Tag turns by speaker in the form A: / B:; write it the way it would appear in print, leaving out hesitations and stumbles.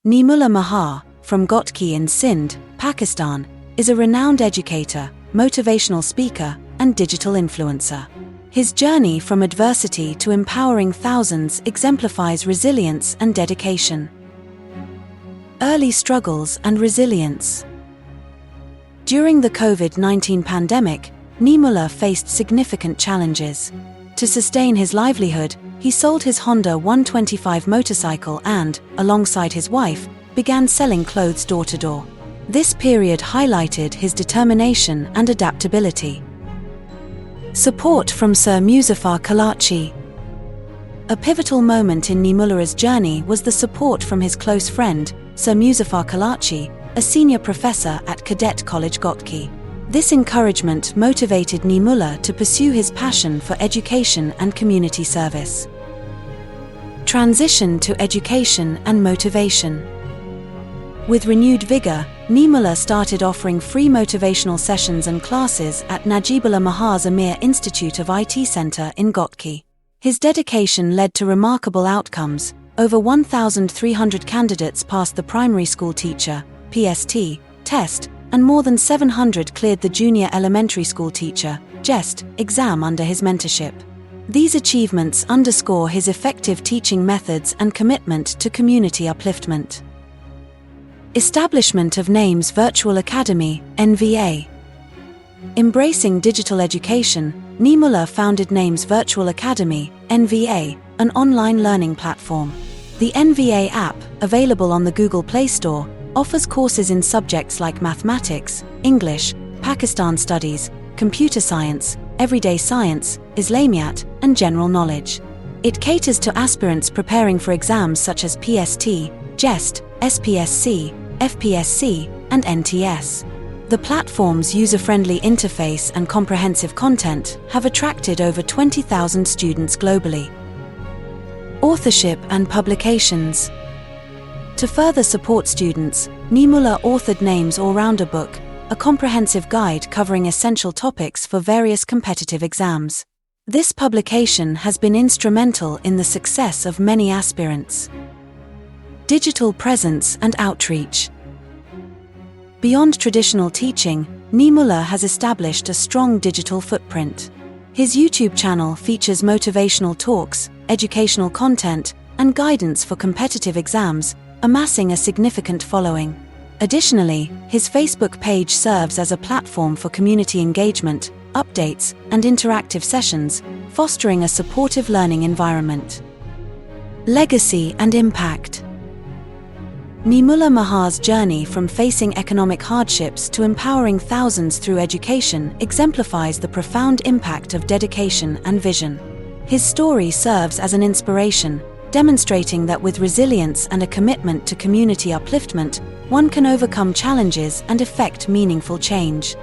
A: Naeemullah Mahar, from Gotki in Sindh, Pakistan, is a renowned educator, motivational speaker, and digital influencer. His journey from adversity to empowering thousands exemplifies resilience and dedication. Early struggles and resilience. During the COVID-19 pandemic, Naeemullah faced significant challenges. To sustain his livelihood, he sold his Honda 125 motorcycle and, alongside his wife, began selling clothes door-to-door. This period highlighted his determination and adaptability. Support from Sir Muzaffar Kolachi. A pivotal moment in Naeemullah's journey was the support from his close friend, Sir Muzaffar Kolachi, a senior professor at Cadet College Gotki. This encouragement motivated Naeemullah to pursue his passion for education and community service. Transition to education and motivation. With renewed vigor, Naeemullah started offering free motivational sessions and classes at Naeemullah Mahar's Amir Institute of IT Center in Gotki. His dedication led to remarkable outcomes. Over 1,300 candidates passed the primary school teacher (PST) test, and more than 700 cleared the junior elementary school teacher (JEST) exam under his mentorship. These achievements underscore his effective teaching methods and commitment to community upliftment. Establishment of Naeem's Virtual Academy, NVA. Embracing digital education, Naeemullah founded Naeem's Virtual Academy, NVA, an online learning platform. The NVA app, available on the Google Play Store, offers courses in subjects like mathematics, English, Pakistan studies, computer science, everyday science, Islamiyat, and general knowledge. It caters to aspirants preparing for exams such as PST, JEST, SPSC, FPSC, and NTS. The platform's user-friendly interface and comprehensive content have attracted over 20,000 students globally. Authorship and publications. To further support students, Naeemullah authored Naeem's All-Rounder Book, a comprehensive guide covering essential topics for various competitive exams. This publication has been instrumental in the success of many aspirants. Digital presence and outreach. Beyond traditional teaching, Naeemullah has established a strong digital footprint. His YouTube channel features motivational talks, educational content, and guidance for competitive exams, amassing a significant following. Additionally, his Facebook page serves as a platform for community engagement, updates, and interactive sessions, fostering a supportive learning environment. Legacy and impact. Naeemullah Mahar's journey from facing economic hardships to empowering thousands through education exemplifies the profound impact of dedication and vision. His story serves as an inspiration, demonstrating that with resilience and a commitment to community upliftment, one can overcome challenges and effect meaningful change.